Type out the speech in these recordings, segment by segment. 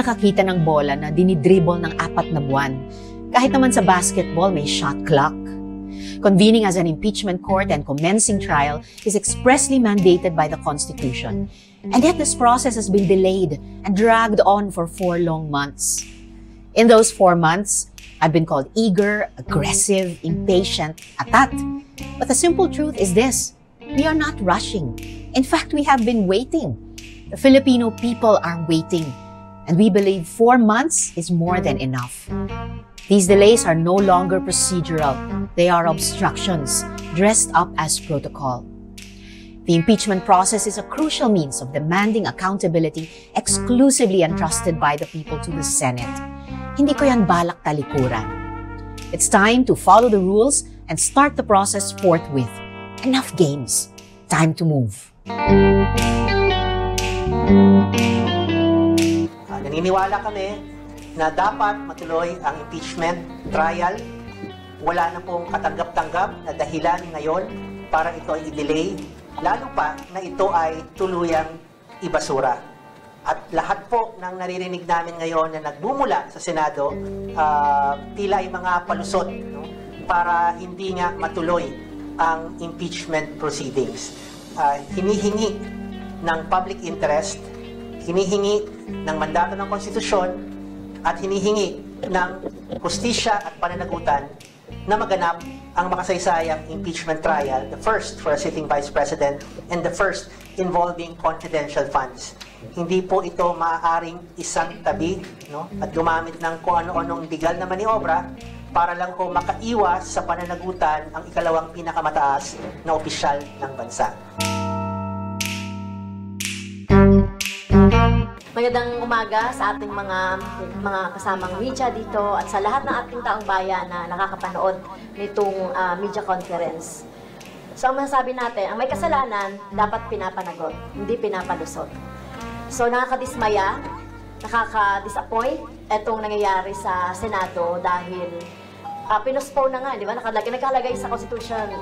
nakakita ng bola na dinidribble ng 4 na buwan. Kahit naman sa basketball, may shot clock. Convening as an impeachment court and commencing trial is expressly mandated by the Constitution. And yet this process has been delayed and dragged on for 4 long months. In those 4 months, I've been called eager, aggressive, impatient, atat. But the simple truth is this: we are not rushing. In fact, we have been waiting. The Filipino people are waiting, and we believe 4 months is more than enough. These delays are no longer procedural. They are obstructions, dressed up as protocol. The impeachment process is a crucial means of demanding accountability exclusively entrusted by the people to the Senate. Hindi ko yan balak talikuran. It's time to follow the rules and start the process forthwith. Enough games. Time to move. Naniniwala kami na dapat matuloy ang impeachment trial. Wala na pong katanggap-tanggap na dahilan ngayon para ito ay i-delay, lalo pa na ito ay tuluyang ibasura. At lahat po ng naririnig namin ngayon na nagbumula sa Senado, tila ay mga palusot, no? Para hindi nga matuloy ang impeachment proceedings. Hinihingi ng public interest, hinihingi ng mandato ng konstitusyon, at hinihingi ng hustisya at pananagutan na maganap ang makasaysayang impeachment trial, the first for a sitting vice president and the first involving confidential funds. Hindi po ito maaaring isang tabi, no? At gumamit ng kung ano-anong legal na maniobra para lang po makaiwas sa pananagutan ang ikalawang pinakamataas na opisyal ng bansa. Magandang umaga sa ating mga kasamang media dito at sa lahat ng ating taong bayan na nakakapanood nitong media conference. So ang masasabi natin, ang may kasalanan dapat pinapanagot, hindi pinapalusot. So nakakadismaya, nakaka-disappoint itong nangyayari sa Senado dahil pinospone na nga, di ba? Nakalagay sa Constitution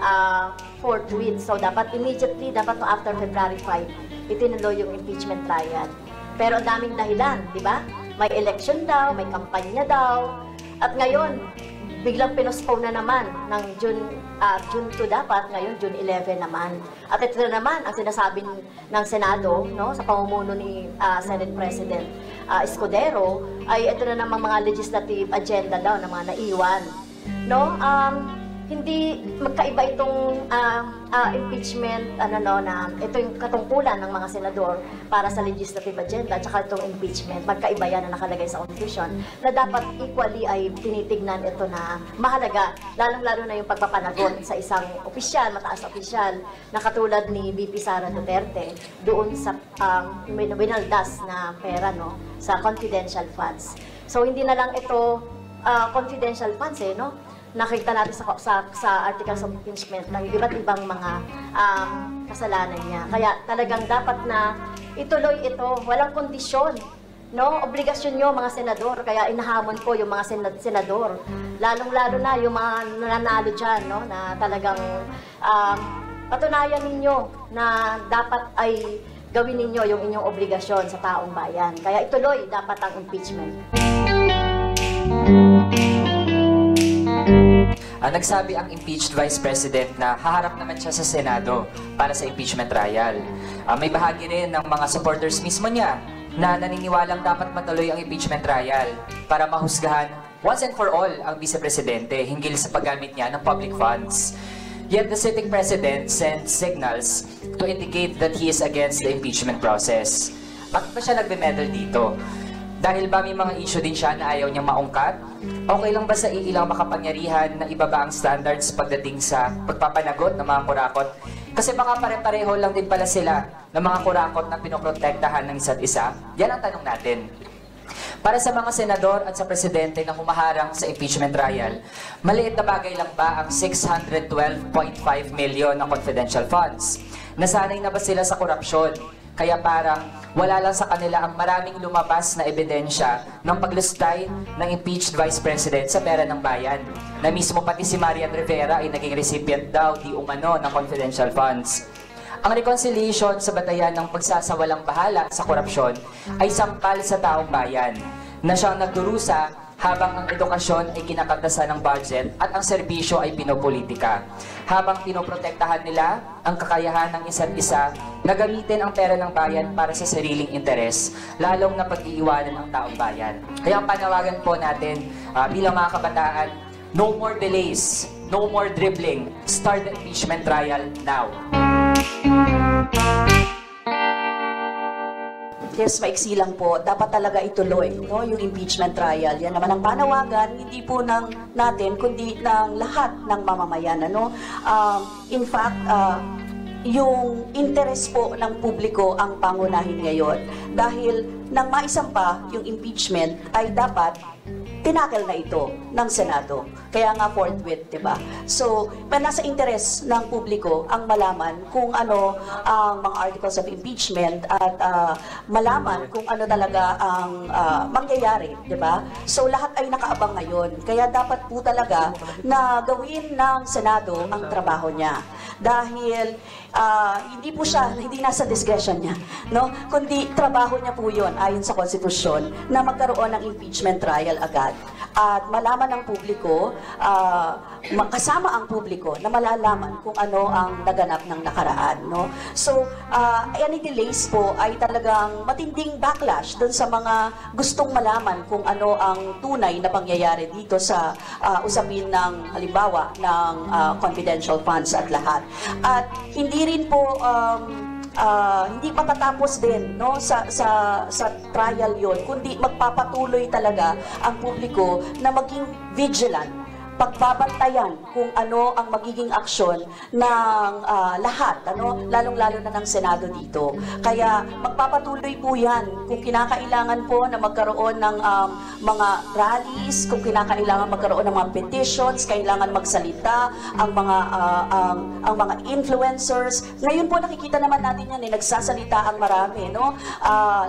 forthwith. So dapat immediately, dapat after February 5, itinuloy yung impeachment trial. Pero ang daming dahilan, di ba? May election daw, may kampanya daw. At ngayon, biglang pinospone na naman ng June 2 dapat, ngayon June 11 naman. At ito na naman ang sinasabi ng Senado, no, sa pamumuno ni Senate President Escudero, ay ito na namang mga legislative agenda daw na mga naiwan. No? Hindi magkaiba itong impeachment, na ito yung katungkulan ng mga senador para sa legislative agenda at saka itong impeachment. Magkaiba yan na nakalagay sa Constitution na dapat equally ay tinitignan ito na mahalaga, lalong-lalo na yung pagpapanagot sa isang opisyal, mataas na opisyal, na katulad ni VP Sara Duterte doon sa winaldas na pera, no, sa confidential funds. So hindi na lang ito confidential funds, no? Nakita natin sa articles of impeachment ng iba't ibang mga kasalanan niya. Kaya talagang dapat na ituloy ito, walang kondisyon, no? Obligasyon nyo mga senador, kaya inahamon ko yung mga senador. Lalong-lalo na yung mga nananalo dyan, no? Na talagang patunayan ninyo na dapat ay gawin ninyo yung inyong obligasyon sa taong bayan. Kaya ituloy dapat ang impeachment. Nagsabi ang impeached Vice President na haharap naman siya sa Senado para sa impeachment trial. May bahagi rin ng mga supporters mismo niya na naniniwalang dapat matuloy ang impeachment trial para mahusgahan once and for all ang Vice Presidente hinggil sa paggamit niya ng public funds. Yet the sitting President sent signals to indicate that he is against the impeachment process. Bakit ba siya nagbe-meddle dito? Dahil ba may mga issue din siya na ayaw niyang maungkat? Okay lang ba sa ilang makapangyarihan na ibaba ang standards pagdating sa pagpapanagot ng mga kurakot? Kasi baka pare-pareho lang din pala sila ng mga kurakot na pinoprotektahan ng isa't isa? Yan ang tanong natin. Para sa mga senador at sa presidente na humaharang sa impeachment trial, maliit na bagay lang ba ang 612.5 million ng confidential funds? Nasanay na ba sila sa korupsyon? Kaya parang wala lang sa kanila ang maraming lumabas na ebidensya ng paglustay ng impeached Vice President sa pera ng bayan. Na mismo pati si Marian Rivera ay naging recipient daw di umano ng confidential funds. Ang reconciliation sa batayan ng pagsasawalang bahala sa korupsyon ay sampal sa taong bayan. na siyang nagdurusa habang ang edukasyon ay kinakatasan ng budget at ang serbisyo ay pinopolitika. Habang pinoprotektahan nila ang kakayahan ng isa't isa na gamitin ang pera ng bayan para sa sariling interes, lalong na pag-iiwanan ng taong bayan. Kaya ang panawagan po natin bilang mga kabataan, no more delays, no more dribbling, start the impeachment trial now. Yes, maiksi lang po. Dapat talaga ituloy, no, yung impeachment trial. Yan naman ang panawagan, hindi po ng natin, kundi ng lahat ng mamamayan. Ano? In fact, yung interest po ng publiko ang pangunahin ngayon. Dahil nang maisampa yung impeachment ay dapat tinakil na ito ng Senado. Kaya nga forthwith, di ba? So, nasa interes ng publiko ang malaman kung ano ang mga articles of impeachment at malaman kung ano talaga ang mangyayari, di ba? So, lahat ay nakaabang ngayon. Kaya dapat po talaga na gawin ng Senado ang trabaho niya. Dahil hindi nasa discretion niya, no? Kundi trabaho niya po yun ayon sa konstitusyon na magkaroon ng impeachment trial agad. At malaman ng publiko, kasama ang publiko na malalaman kung ano ang naganap ng nakaraan, no? So, any delays po ay talagang matinding backlash dun sa mga gustong malaman kung ano ang tunay na pangyayari dito sa usapin ng halimbawa ng confidential funds at lahat. At hindi rin po hindi patatapos din, no, sa trial yon, kundi magpapatuloy talaga ang publiko na maging vigilant, pagbabantayan kung ano ang magiging aksyon ng lahat, ano, lalong-lalo na ng Senado dito. Kaya magpapatuloy po yan kung kinakailangan po na magkaroon ng mga rallies, kung kinakailangan magkaroon ng mga petitions, kailangan magsalita ang mga influencers. Ngayon po nakikita naman natin yan, nagsasalita ang marami, no?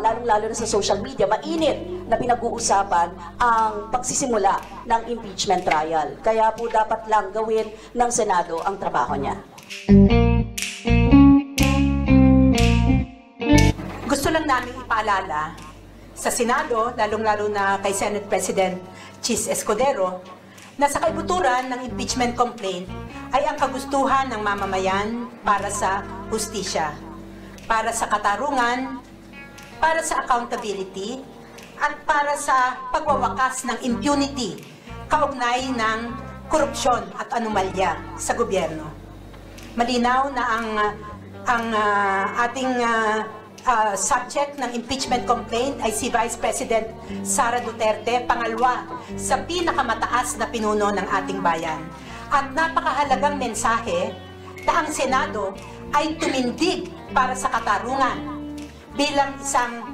Lalong-lalo na sa social media, mainit na pinag-uusapan ang pagsisimula ng impeachment trial. Kaya po dapat lang gawin ng Senado ang trabaho niya. Gusto lang namin ipaalala sa Senado, lalong-lalo na kay Senate President Chis Escudero, na sa kaibuturan ng impeachment complaint ay ang kagustuhan ng mamamayan para sa hustisya, para sa katarungan, para sa accountability, at para sa pagwawakas ng impunity kaugnay ng korupsyon at anomalya sa gobyerno. Malinaw na ang ating subject ng impeachment complaint ay si Vice President Sara Duterte, pangalawa sa pinakamataas na pinuno ng ating bayan. At napakahalagang mensahe na ang Senado ay tumindig para sa katarungan bilang isang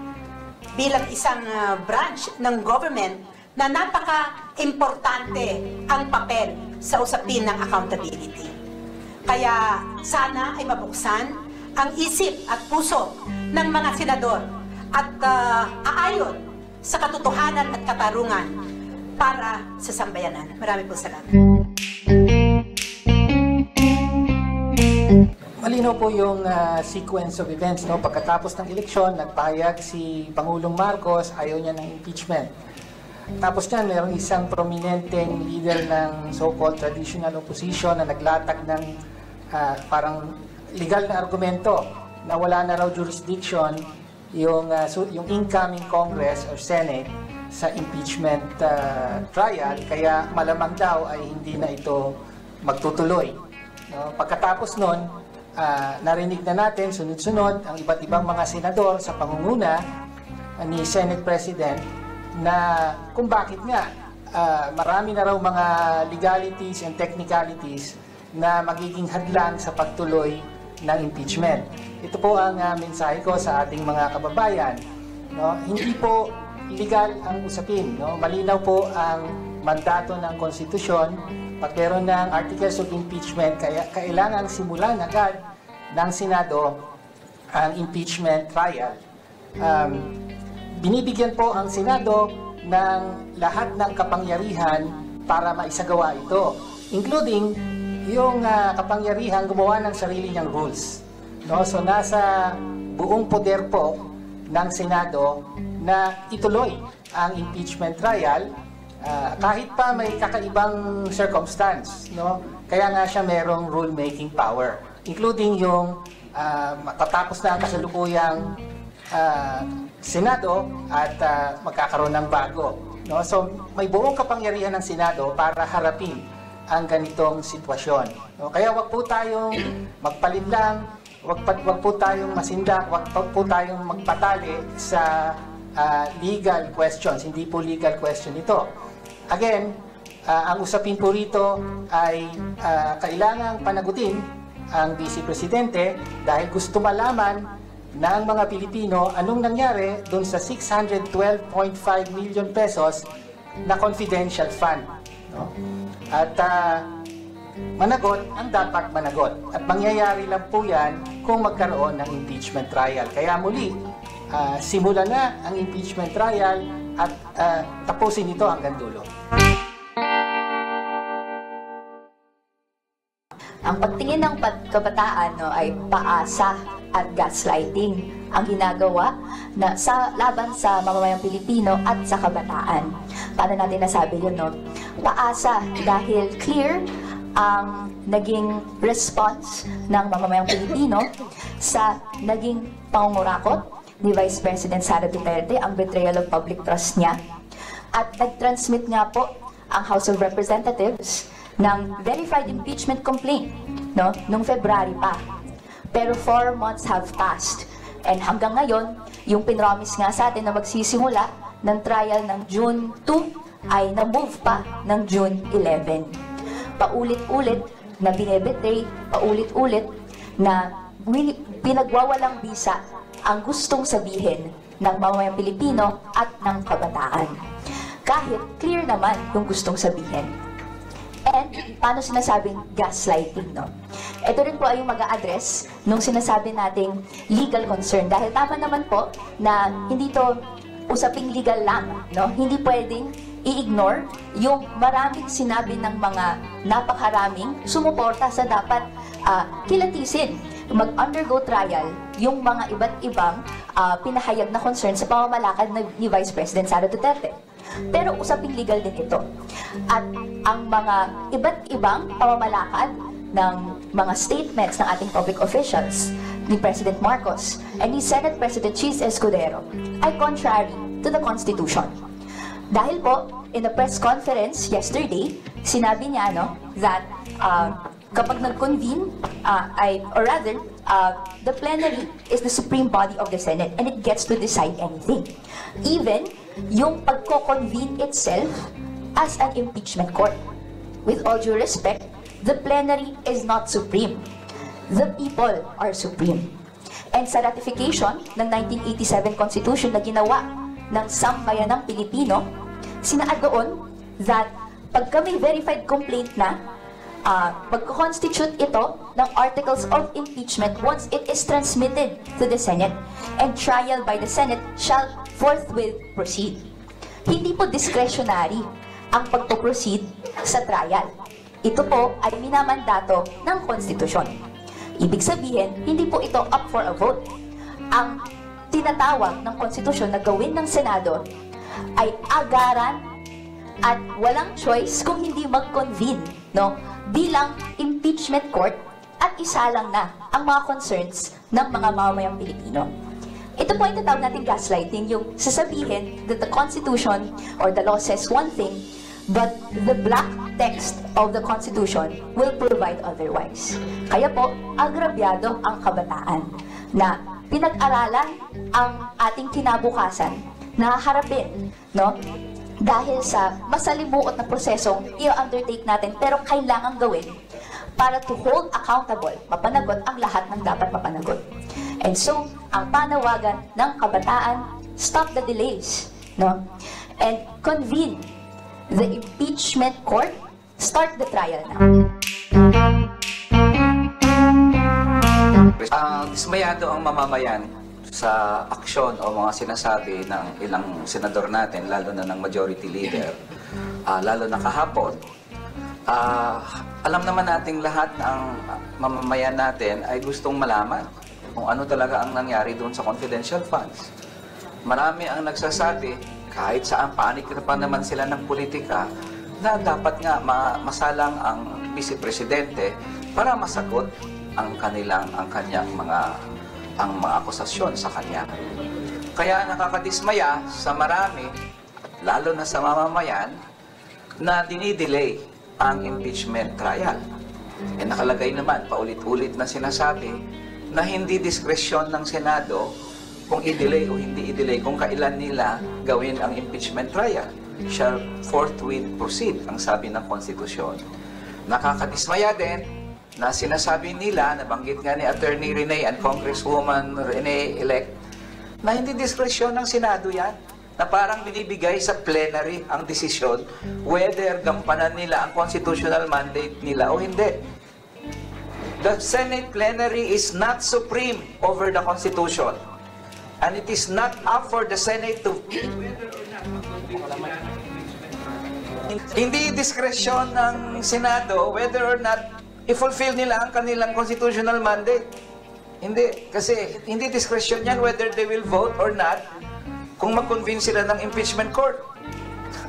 branch ng government na napaka-importante ang papel sa usapin ng accountability. Kaya sana ay mabuksan ang isip at puso ng mga senador at aayon sa katotohanan at katarungan para sa sambayanan. Marami po salamat. Malinaw po yung sequence of events, no? Pagkatapos ng eleksyon, nagpahayag si Pangulong Marcos, ayaw niya ng impeachment. Tapos niyan, mayroong isang prominenteng leader ng so-called traditional opposition na naglatag ng parang legal na argumento na wala na raw jurisdiction yung incoming Congress or Senate sa impeachment trial, kaya malamang daw ay hindi na ito magtutuloy. No? Pagkatapos nun, narinig na natin sunod-sunod ang iba't ibang mga senador sa pangunguna ni Senate President na kung bakit nga marami na raw mga legalities and technicalities na magiging hadlang sa pagtuloy ng impeachment. Ito po ang mensahe ko sa ating mga kababayan. No? Hindi po illegal ang usapin. No? Malinaw po ang mandato ng konstitusyon. Pag meron ng articles of impeachment, kaya kailangan simulan agad ng Senado ang impeachment trial. Binibigyan po ang Senado ng lahat ng kapangyarihan para maisagawa ito, including yung kapangyarihan gumawa ng sarili niyang rules. No? So nasa buong poder po ng Senado na ituloy ang impeachment trial, kahit pa may kakaibang circumstance, no? Kaya nga siya merong rule-making power, including yung matatapos na ang kasalukuyang Senado at magkakaroon ng bago, no? So may buong kapangyarihan ng Senado para harapin ang ganitong sitwasyon, no? Kaya wag po tayong magpalinlang, wag po tayong masindak, wag po tayong magpatali sa legal questions. Hindi po legal question ito. Again, ang usapin po rito ay kailangang panagutin ang Vice Presidente dahil gusto malaman ng mga Pilipino anong nangyari doon sa 612.5 million pesos na confidential fund, no? At managot ang dapat managot. At mangyayari lang po yan kung magkaroon ng impeachment trial. Kaya muli, simulan na ang impeachment trial at tapusin ito hanggang dulo. Ang pagtingin ng kabataan ay paasa at gaslighting ang ginagawa na laban sa mamamayang Pilipino at sa kabataan. Paano natin nasabi yun, no? Paasa dahil clear ang naging response ng mamamayang Pilipino sa naging pangungurakot ni Vice President Sara Duterte, ang betrayal of public trust niya. At nag-transmit nga po ang House of Representatives ng verified impeachment complaint, no, nung February pa. Pero 4 months have passed. And hanggang ngayon, yung pinromise nga sa atin na magsisimula ng trial ng June 2 ay na-move pa ng June 11. Paulit-ulit na binebetray, paulit-ulit na pinagwawalang bisa ang gustong sabihin ng mamamayang Pilipino at ng kabataan. Kahit clear naman yung gustong sabihin. And paano sinasabing gaslighting, no? Ito rin po ay yung mag-a-address nung sinasabi nating legal concern. Dahil tama naman po na hindi to usaping legal lang, no? Hindi pwedeng i-ignore yung maraming sinabi ng mga napakaraming sumuporta sa dapat kilatisin, mag-undergo trial yung mga iba't ibang pinahayag na concern sa pamamalakad ni Vice President Sara Duterte. Pero usaping legal din ito. At ang mga iba't ibang pamamalakad ng mga statements ng ating public officials, ni President Marcos and ni Senate President Chis Escudero, ay contrary to the Constitution. Dahil po, in a press conference yesterday, sinabi niya, no, that kapag nag-convene, the plenary is the supreme body of the Senate and it gets to decide anything. Even yung pagko-convene itself as an impeachment court. With all due respect, the plenary is not supreme. The people are supreme. And sa ratification ng 1987 Constitution na ginawa ng sambayanang Pilipino, sinaad doon that pagka may verified complaint na, pagko-constitute ito ng articles of impeachment once it is transmitted to the Senate, and trial by the Senate shall forthwith proceed. Hindi po discretionary ang pagpo-proceed sa trial. Ito po ay minamandato ng konstitusyon. Ibig sabihin, hindi po ito up for a vote. Ang tinatawag ng konstitusyon na gawin ng Senado ay agaran at walang choice kung hindi mag-convene, no, bilang impeachment court, at isa lang na ang mga concerns ng mga mamamayang Pilipino. Ito po ay tatawag natin gaslighting, yung sasabihin that the Constitution or the law says one thing, but the black text of the Constitution will provide otherwise. Kaya po, agrabyado ang kabataan na pinag-aralan ang ating kinabukasan na harapin, no? Dahil sa masalimuot na prosesong i-undertake natin pero kailangan gawin para to hold accountable, mapanagot ang lahat ng dapat mapanagot. And so, ang panawagan ng kabataan, stop the delays, no? And convene the impeachment court, start the trial na. Dismayado ang mamamayan sa aksyon o mga sinasabi ng ilang senador natin, lalo na ng majority leader, lalo na kahapon. Alam naman nating lahat ng mamamayan natin ay gustong malaman kung ano talaga ang nangyari doon sa confidential funds. Marami ang nagsasabi, kahit saan panik pa naman sila ng politika, na dapat nga masalang ang Vice Presidente para masagot ang kanyang mga akusasyon sa kanya. Kaya nakakadismaya sa marami, lalo na sa mamamayan, na dinidelay ang impeachment trial. Nakalagay naman, paulit-ulit na sinasabi, na hindi diskresyon ng Senado kung i-delay o hindi i-delay, kung kailan nila gawin ang impeachment trial. Shall forthwith proceed, ang sabi ng konstitusyon. Nakakadismaya din na sinasabi nila, nabanggit nga ni Attorney Rene and Congresswoman Rene-elect, na hindi diskresyon ng Senado yan, na parang binibigay sa plenary ang desisyon whether gampanan nila ang constitutional mandate nila o hindi. The Senate plenary is not supreme over the Constitution. And it is not up for the Senate to... Hindi diskresyon ng Senado whether or not i-fulfill nila ang kanilang constitutional mandate. Hindi. Kasi hindi diskresyon yan whether they will vote or not kung mag-convince sila ng impeachment court.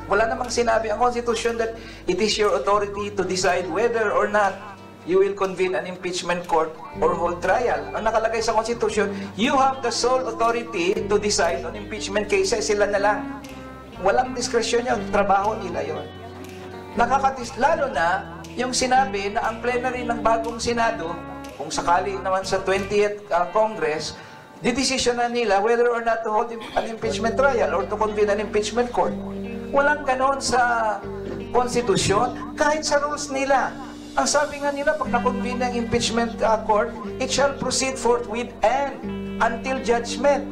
Wala namang sinabi ang Constitution that it is your authority to decide whether or not you will convene an impeachment court or hold trial. Ang nakalagay sa Constitution, you have the sole authority to decide on impeachment cases. Sila na lang. Walang diskresyon yun. Trabaho nila yun. Lalo na yung sinabi na ang plenary ng bagong Senado, kung sakali naman sa 20th Congress, didesisyon na nila whether or not to hold an impeachment trial or to convene an impeachment court. Walang ganon sa Constitution, kahit sa rules nila. Ang sabi nga nila, pag na-convene ang impeachment court, it shall proceed forthwith and until judgment.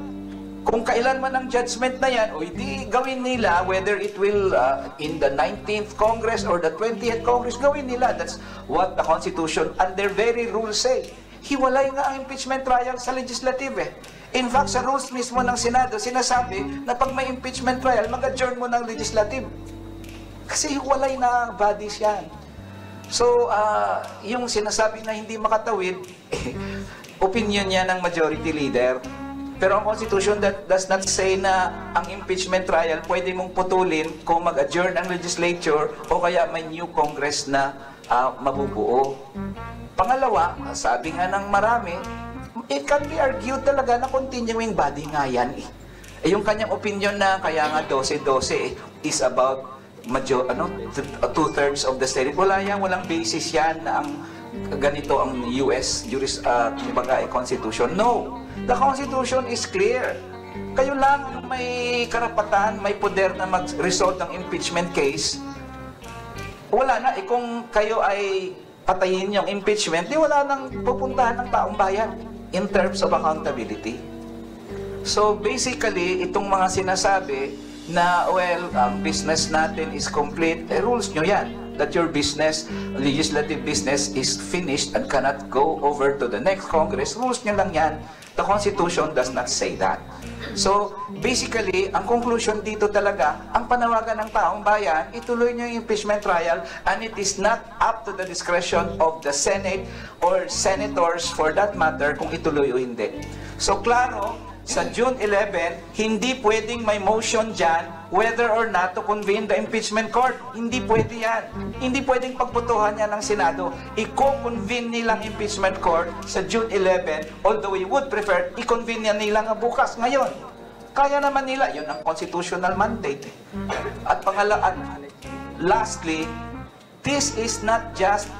Kung kailan man ang judgment na yan, o hindi gawin nila, whether it will in the 19th Congress or the 20th Congress, gawin nila. That's what the Constitution and their very rules say. Hiwalay nga ang impeachment trial sa legislative eh. In fact, sa rules mismo ng Senado, sinasabi na pag may impeachment trial, mag-adjourn mo ng legislative. Kasi hiwalay na bodies yan. So, yung sinasabi na hindi makatawid, opinion niya ng majority leader. Pero ang Constitution does not say na ang impeachment trial pwede mong putulin kung mag-adjourn ang legislature o kaya may new Congress na mabubuo. Pangalawa, sabi nga ng marami, it can be argued talaga na continuing body nga yan eh. Yung kanyang opinion na kaya nga 12-12 is about two-thirds of the Senate. Wala yan, walang basis yan na ang ganito ang US Constitution. No, the Constitution is clear. Kayo lang may karapatan, may poder na mag-resolve ng impeachment case. Wala na, kung kayo ay patayin yung impeachment, di wala nang pupuntahan ng taong bayan in terms of accountability. So basically, itong mga sinasabi na, well, ang business natin is complete, rules nyo yan, that your business, legislative business is finished and cannot go over to the next Congress, rules nyo lang yan. The Constitution does not say that. So, basically, ang conclusion dito talaga, ang panawagan ng taong bayan, ituloy nyo yung impeachment trial and it is not up to the discretion of the Senate or senators for that matter kung ituloy o hindi. So, klaro, sa June 11, hindi pwedeng may motion dyan whether or not to convene the impeachment court. Hindi pwede yan. Hindi pwedeng pagputuhan yan ng Senado. I-convene nilang impeachment court sa June 11, although we would prefer, i-convene yan nila nga bukas, ngayon. Kaya naman nila, yun ang constitutional mandate. At lastly, this is not just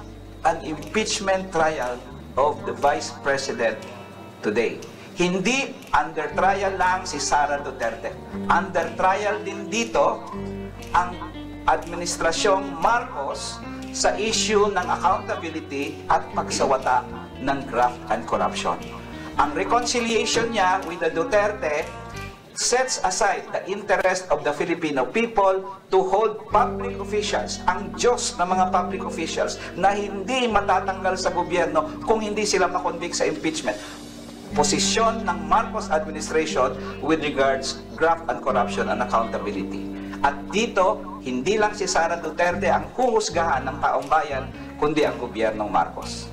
an impeachment trial of the Vice President today. Hindi under trial lang si Sara Duterte. Under trial din dito ang Administrasyong Marcos sa issue ng accountability at pagsawata ng graft and corruption. Ang reconciliation niya with the Duterte sets aside the interest of the Filipino people to hold public officials, ang Diyos ng mga public officials, na hindi matatanggal sa gobyerno kung hindi sila makonvict sa impeachment. Posisyon ng Marcos administration with regards graft and corruption and accountability. At dito, hindi lang si Sara Duterte ang huhusgahan ng taong bayan, kundi ang gobyernong Marcos.